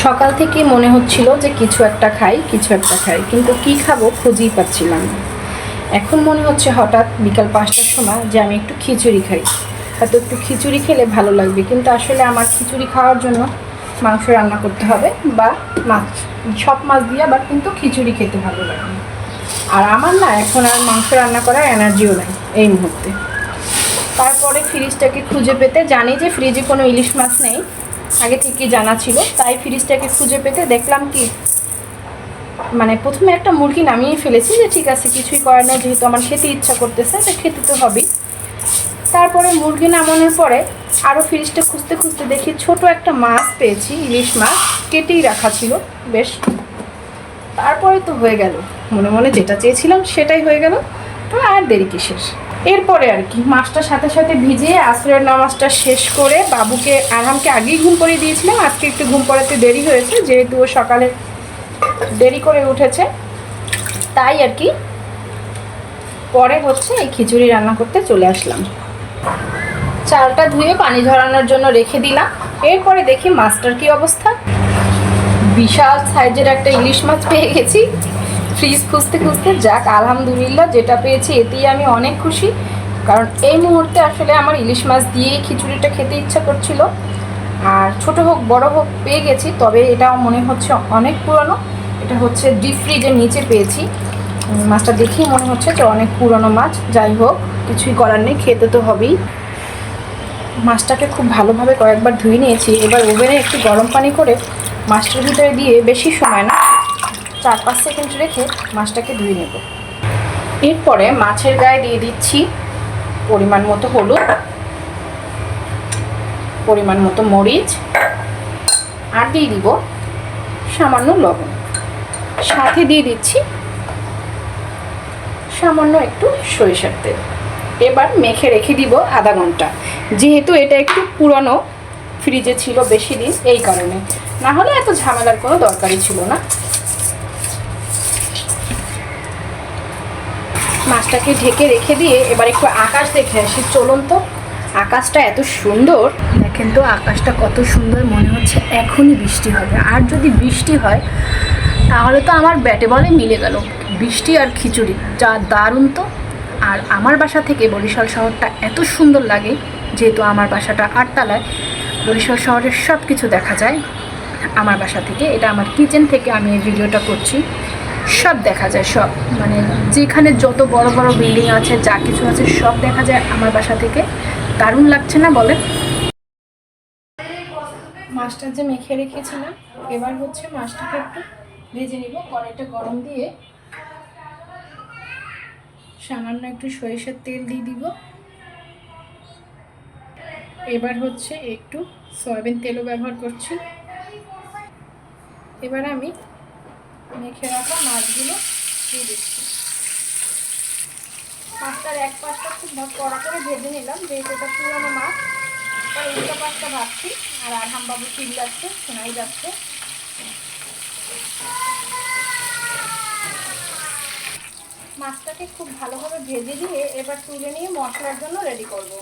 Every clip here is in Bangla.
সকাল থেকে মনে হচ্ছিল যে কিছু একটা খাই কিন্তু কি খাবো খুঁজেই পাচ্ছিলাম না। এখন মনে হচ্ছে হঠাৎ বিকাল 5টার সময় যে আমি একটু খিচুড়ি খাই, হয়তো একটু খিচুড়ি খেলে ভালো লাগবে, কিন্তু আসলে আমার খিচুড়ি খাওয়ার জন্য মাংস রান্না করতে হবে বা মাছ, সব মাছ দিয়ে আবার কিন্তু খিচুড়ি খেতে ভালো লাগে না। আর আমার না এখন আর মাংস রান্না করার এনার্জিও নেই এই মুহূর্তে। তারপরে ফ্রিজটাকে খুঁজে পেতে, জানি যে ফ্রিজে কোনো ইলিশ মাছ নেই, আগে থেকে জানা ছিল, তাই ফ্রিজটাকে খুঁজে পেতে দেখলাম কি, মানে প্রথমে একটা মুরগি নামিয়ে ফেলেছি যে ঠিক আছে কিছুই করার নেই, যেহেতু আমার খেতে ইচ্ছা করতেছে তো খেতে তো হবেই। তারপরে মুরগি নামানোর পরে আরও ফ্রিজটা খুঁজতে খুঁজতে দেখি ছোট একটা মাছ পেয়েছি, ইলিশ মাছ, কেটেই রাখা ছিল বেশ। তারপরে তো হয়ে গেল, মনে মনে যেটা চেয়েছিলাম সেটাই হয়ে গেল, তো আর দেরি কিসের। এরপরে আর কি মাছটার সাথে সাথে ভিজিয়ে আসরের নামাজটা শেষ করে বাবুকে, আরহামকে আগেই ঘুম পাড়িয়ে দিয়েছিলাম, আজকে একটু ঘুম পাড়াতে দেরি হয়েছে যেহেতু ও সকালে দেরি করে উঠেছে, তাই আর কি পরে হচ্ছে এই খিচুড়ি রান্না করতে চলে আসলাম। চালটা ধুয়ে পানি ঝরানোর জন্য রেখে দিলাম। এরপরে দেখি মাছটার কি অবস্থা। বিশাল সাইজের একটা ইলিশ মাছ পেয়ে গেছি ফ্রিজ খুঁজতে খুঁজতে। যাক আলহামদুলিল্লাহ, যেটা পেয়েছি এতেই আমি অনেক খুশি, কারণ এই মুহূর্তে আসলে আমার ইলিশ মাছ দিয়ে খিচুড়িটা খেতে ইচ্ছা করছিল। আর ছোট হোক বড় হোক পেয়ে গেছি, তবে এটাও মনে হচ্ছে অনেক পুরনো। এটা হচ্ছে ডিপ ফ্রিজের নিচে পেয়েছি, মাছটা দেখেই মনে হচ্ছে যে অনেক পুরনো মাছ। যাই হোক, কিছুই করার নেই, খেতে তো হবেই। মাছটাকে খুব ভালোভাবে কয়েকবার ধুয়ে নিয়েছি। এবার ওভেনে একটু গরম পানি করে মাছটার ভিতরে দিয়ে বেশি সময় না, 4-5 সেকেন্ড রেখে মাছটাকে ধুয়ে নেব। এরপরে মাছের গায়ে দিয়ে দিচ্ছি পরিমাণ মতো হলুদ, পরিমাণ মতো মরিচ, আর দিয়ে দিব সামান্য লবণ, সাথে দিয়ে দিচ্ছি সামান্য একটু সরিষার তেল। এবার মেখে রেখে দিব আধা ঘন্টা, যেহেতু এটা একটু পুরনো, ফ্রিজে ছিল বেশি দিন, এই কারণে, না হলে এত ঝামেলার কোনো দরকারই ছিল না। মাছটাকে ঢেকে রেখে দিয়ে এবার একটু আকাশ দেখে আসি। চলুন তো, আকাশটা এত সুন্দর, দেখেন তো আকাশটা কত সুন্দর, মনে হচ্ছে এখনই বৃষ্টি হবে। আর যদি বৃষ্টি হয় তাহলে তো আমার ব্যাটে বলে মিলে গেল, বৃষ্টি আর খিচুড়ি, যা দারুণ তো। আর আমার বাসা থেকে বরিশাল শহরটা এত সুন্দর লাগে, যেহেতু আমার বাসাটা 8তলায়, বরিশাল শহরের সব কিছু দেখা যায় আমার বাসা থেকে। এটা আমার কিচেন থেকে আমি এই ভিডিওটা করছি, সব দেখা যায়, সব মানে যেখানে যত বড় বড় বিল্ডিং আছে, যা কিছু আছে সব দেখা যায় আমার বাসা থেকে। দারুণ লাগছে না বলে? মাছটা যে মেখে রেখেছিলাম, এবার হচ্ছে মাছটাকে একটু ভেজে নিব। কড়াইটা গরম দিয়ে সামান্য একটু সরিষার তেল দিয়ে দিব। এবার হচ্ছে একটু সয়াবিন তেলও ব্যবহার করছি। এবার আমি মেখে রাখা মাছগুলো দিয়ে দিচ্ছি। মাছটার এক পাশটা খুব কড়া করে ভেজে নিলাম, যেহেতু এটা পুরোনো মাছ, তাই উল্টো পাশটা ভাবছি। আর আরহাম বাবু ঠিক যাচ্ছে, শোনাই যাচ্ছে। মাছটাকে খুব ভালোভাবে ভেজে দিয়ে এবার তুলে নিয়ে মশলার জন্য রেডি করব।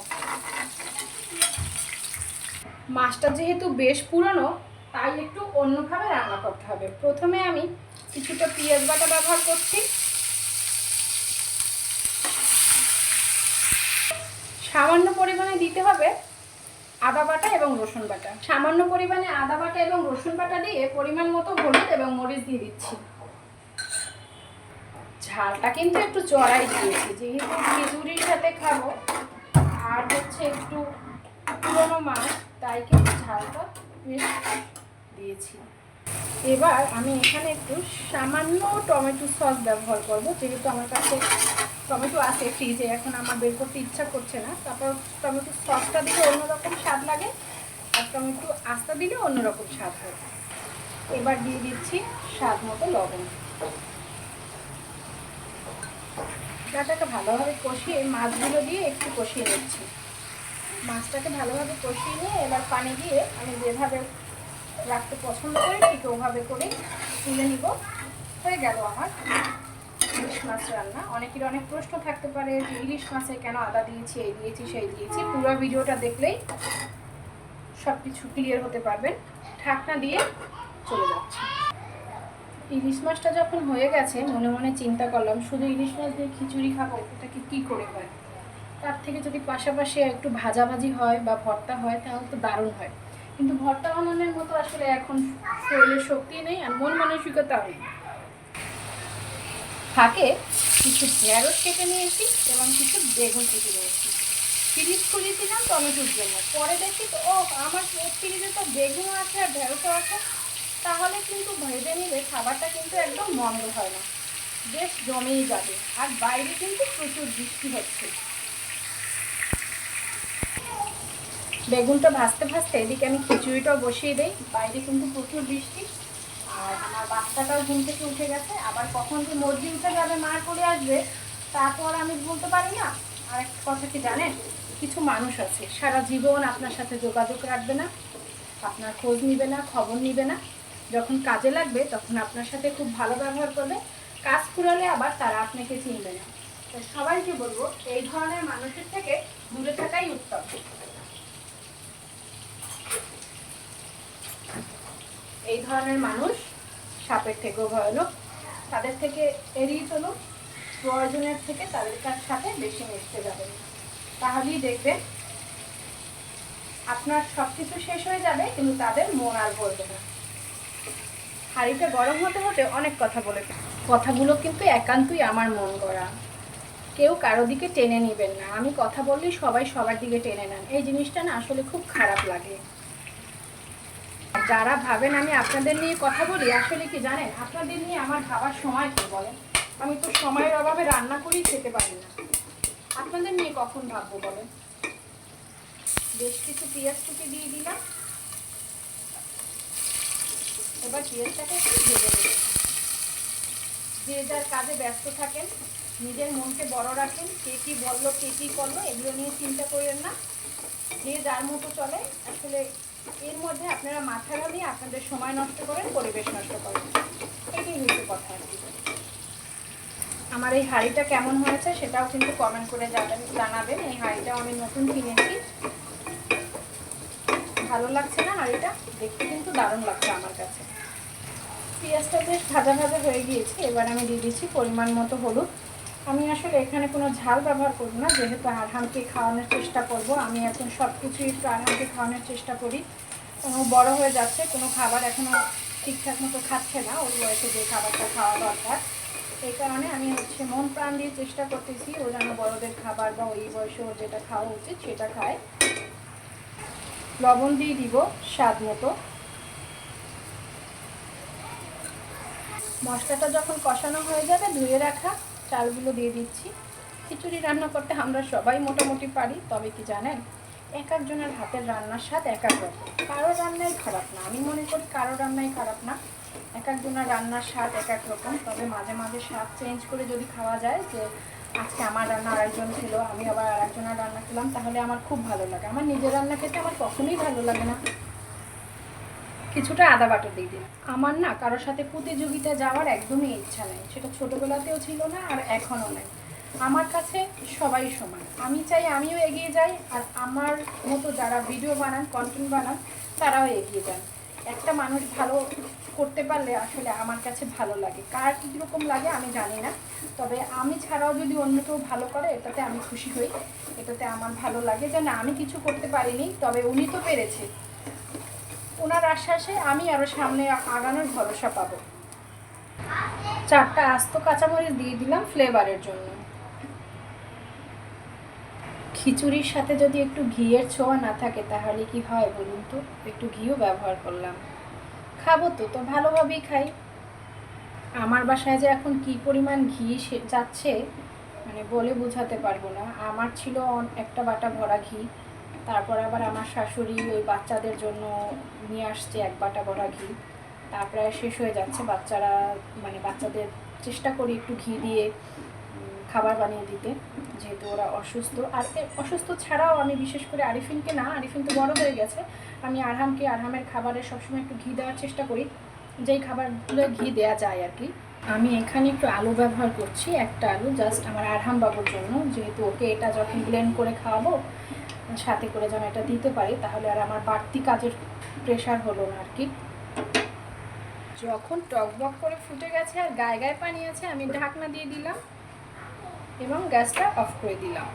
মাছটা যেহেতু বেশ পুরনো, তাই একটু অন্যভাবে রান্না করতে হবে। প্রথমে আমি কিছুটা পেঁয়াজ বাটা ব্যবহার করছি, সামান্য পরিমাণে দিতে হবে আদা বাটা এবং রসুন বাটা। সামান্য পরিমাণে আদা বাটা এবং রসুন বাটা দিয়ে পরিমাণ মতো হলুদ এবং মরিচ দিয়ে দিচ্ছি। ঝালটা কিন্তু একটু চড়াই দিয়েছি, যেহেতু খিচুড়ির সাথে খাবো আর হচ্ছে একটু পুরোনো মাছ, তাই কিন্তু ঝালটা বেশ দিয়েছি। এবার আমি এখানে একটু সামান্য টমেটো সস ব্যবহার করব, যেহেতু আমার কাছে টমেটো আছে ফ্রিজে, এখন আমার বের করতে ইচ্ছা করছে না। তারপর টমেটো সসটা দিলে অন্যরকম স্বাদ লাগে, আর টমেটো আস্তা দিলে অন্যরকম স্বাদ হয়। এবার দিয়ে দিচ্ছি স্বাদ মতো লবণ। মশলাটাকে ভালোভাবে কষিয়ে মাছগুলো দিয়ে একটু কষিয়ে নিচ্ছি। মাছটাকে ভালোভাবে কষিয়ে নিয়ে এবার পানি দিয়ে আমি যেভাবে রাখতে পছন্দ করি ঠিক ওভাবে করে তুলে নিব। হয়ে গেল আমার ইলিশ মাছ রান্না। অনেকের অনেক প্রশ্ন থাকতে পারে যে ইলিশ মাছে কেন আদা দিয়েছি, এই দিয়েছি সেই দিয়েছি। পুরো ভিডিওটা দেখলেই সব কিছু ক্লিয়ার হতে পারবেন। ঢাকনা দিয়ে চলে যাচ্ছে। ইলিশ মাছটা যখন হয়ে গেছে মনে মনে চিন্তা করলাম শুধু ইলিশ মাছ দিয়ে খিচুড়ি খাবো, এটাকে কী করে হয়। তার থেকে যদি পাশাপাশি একটু ভাজাভাজি হয় বা ভর্তা হয় তাহলে তো দারুণ হয়। কিন্তু ভর্তা বানানোর মতো আসলে এখন শরীরের শক্তি নেই আর মন মানসিকতাও নেই। ফাঁকে কিছু ঢেঁড়স কেটে নিয়েছি এবং কিছু বেগুন কেটে নিয়েছি। ফ্রিজ খুলেছিলাম টমেটোর জন্য, পরে দেখি তো আমার ফ্রিজে তো বেগুন আছে আর ঢেঁড়সও আছে। তাহলে কিন্তু ভেজে নিলে খাবারটা কিন্তু একদম মন্দ হয় না, বেশ জমেই যাবে। আর বাইরে কিন্তু প্রচুর বৃষ্টি হচ্ছে। বেগুনটা ভাজতে ভাজতে এদিকে আমি খিচুড়িটাও বসিয়ে দিই। বাইরে কিন্তু প্রচুর বৃষ্টি আর আমার বাচ্চাটাও ঘুম থেকে উঠে গেছে। আবার কখন যে মর্জি উঠে যাবে মার করে আসবে তারপর আমি বলতে পারি না। আর একটা কথা কি জানেন, কিছু মানুষ আছে সারা জীবন আপনার সাথে যোগাযোগ রাখবে না, আপনার খোঁজ নিবে না, খবর নিবে না। যখন কাজে লাগবে তখন আপনার সাথে খুব ভালো ব্যবহার করবে, কাজ ফুরালে আবার তারা আপনাকে চিনবে না। তো সবাইকে বলবো এই ধরনের মানুষের থেকে দূরে থাকাই উত্তম। এই ধরনের মানুষ সাপের থেকেও ভয়ানক, তাদের থেকে এড়িয়ে চলুন। প্রয়োজনের থেকে তাদের সাথে বেশি মিশতে যাবেন, তাহলেই দেখবেন আপনার সব কিছু শেষ হয়ে যাবে কিন্তু তাদের মন আর ভরবে না। হাঁড়িটা গরম হতে হতে অনেক কথা বলে, কথাগুলো কিন্তু একান্তই আমার মন গড়া, কেউ কারো দিকে টেনে নেবেন না। আমি কথা বললেই সবাই সবার দিকে টেনে নেন, এই জিনিসটা না আসলে খুব খারাপ লাগে। যারা ভাবেন আমি আপনাদের নিয়ে কথা বলি, আসলে কি জানেন আপনাদের নিয়ে আমার ভাবার সময় কি বলেন? আমি তো সময়ের অভাবে রান্না করেই খেতে পারি না, আপনাদের নিয়ে কখন ভাববো বলেন? বেশ কিছু পেঁয়াজ কুচি দিয়ে দিলাম, এবার পেঁয়াজটাকে একটু ভেজে নেব। যে যার কাজে ব্যস্ত থাকেন, নিজের মনকে বড় রাখেন, কে কী বললো কে কী করলো এগুলো নিয়ে চিন্তা করেন না, যে যার মতো চলে। আসলে এর মধ্যে আপনারা মাথা ঘামিয়ে আপনাদের সময় নষ্ট করেন, পরিবেশ নষ্ট করেন, এটাই হচ্ছে কথা আর কি। আমার এই হাঁড়িটা কেমন হয়েছে সেটাও কিন্তু কমেন্ট করে জানাবেন। এই হাঁড়িটাও আমি নতুন কিনেছি, ভালো লাগছে না হাঁড়িটা? দেখতে কিন্তু দারুণ লাগছে আমার কাছে। পেঁয়াজটা বেশ ভাজা ভাজা হয়ে গিয়েছে, এবার আমি দিয়ে দিচ্ছি পরিমাণ মতো হলুদ। আমি আসলে এখানে কোনো ঝাল ব্যবহার করব না, যেহেতু আরহামকে খাওয়ানোর চেষ্টা করব। আমি এখন সব কিছুই একটু আরহামকে খাওয়ানোর চেষ্টা করি। বড় হয়ে যাচ্ছে, কোনো খাবার এখনও ঠিকঠাক মতো খাচ্ছে না, ওর বয়সে যে খাবারটা খাওয়া দরকার। এই কারণে আমি মন প্রাণ দিয়ে চেষ্টা করতেছি ও যেন বড়দের খাবার বা ওই বয়সে ওর যেটা খাওয়া উচিত সেটা খায়। লবণ দিয়ে দিব স্বাদ মতো। মশলাটা যখন কষানো হয়ে যাবে ধুয়ে রাখা চালগুলো দিয়ে দিচ্ছি। খিচুড়ি রান্না করতে আমরা সবাই মোটামুটি পারি, তবে কি জানেন এক একজনের হাতের রান্নার স্বাদ এক এক রকম। কারো রান্নাই খারাপ না, আমি মনে করি কারো রান্নাই খারাপ না, এক একজনের রান্নার স্বাদ এক এক রকম। তবে মাঝে মাঝে স্বাদ চেঞ্জ করে যদি খাওয়া যায়, যে আজকে আমার রান্না আরেকজন ছিল, আমি আবার আরেকজনের রান্না খেলাম, তাহলে আমার খুব ভালো লাগে। আমার নিজের রান্না খেতে আমার কখনোই ভালো লাগে না। কিছুটা আদা বাটা দিয়ে দিন। আমার না কারোর সাথে প্রতিযোগিতা যাওয়ার একদমই ইচ্ছা নেই, সেটা ছোটোবেলাতেও ছিল না আর এখনও নেই। আমার কাছে সবাই সমান, আমি চাই আমিও এগিয়ে যাই আর আমার মতো যারা ভিডিও বানান কন্টেন্ট বানান তারাও এগিয়ে যান। একটা মানুষ ভালো করতে পারলে আসলে আমার কাছে ভালো লাগে, কার কীরকম লাগে আমি জানি না, তবে আমি ছাড়াও যদি অন্য কেউ ভালো করে এটাতে আমি খুশি হই, এটাতে আমার ভালো লাগে যে না আমি কিছু করতে পারিনি তবে উনি তো পেরেছে। ওনার আশ্বাসে আমি আরও সামনে আগানোর ভরসা পাবো। 4টা আস্ত কাঁচামরিচ দিয়ে দিলাম ফ্লেভারের জন্য। খিচুড়ির সাথে যদি একটু ঘিয়ের ছোঁয়া না থাকে তাহলে কি হয় বলুন তো, একটু ঘিও ব্যবহার করলাম। খাবো তো ভালোভাবেই খাই। আমার বাসায় যে এখন কি পরিমাণ ঘি যাচ্ছে মানে বলে বোঝাতে পারবো না। আমার ছিল একটা বাটা ভরা ঘি, তারপর আবার আমার শাশুড়ি ওই বাচ্চাদের জন্য নিয়ে আসছে 1 বাটা ভরা ঘি, তা প্রায় শেষ হয়ে যাচ্ছে। বাচ্চাদের চেষ্টা করি একটু ঘি দিয়ে খাবার বানিয়ে দিতে, যেহেতু ওরা অসুস্থ। আর অসুস্থ ছাড়াও আমি বিশেষ করে আরিফিনকে না, আরিফিন তো বড় হয়ে গেছে, আমি আরহামের খাবারে সবসময় একটু ঘি দেওয়ার চেষ্টা করি, যেই খাবারগুলো ঘি দেওয়া যায় আর কি। আমি এখানে একটু আলু ব্যবহার করছি, একটা আলু জাস্ট আমার আরহাম বাবুর জন্য, যেহেতু ওকে এটা যখন ব্লেন্ড করে খাওয়াবো সাথে করে যেন এটা দিতে পারি, তাহলে আর আমার বাড়তি কাজের প্রেশার হলো না আর কি। যখন টকবক করে ফুটে গেছে আর গায়ে গায়ে পানি আছে, আমি ঢাকনা দিয়ে দিলাম এবং গ্যাসটা অফ করে দিলাম।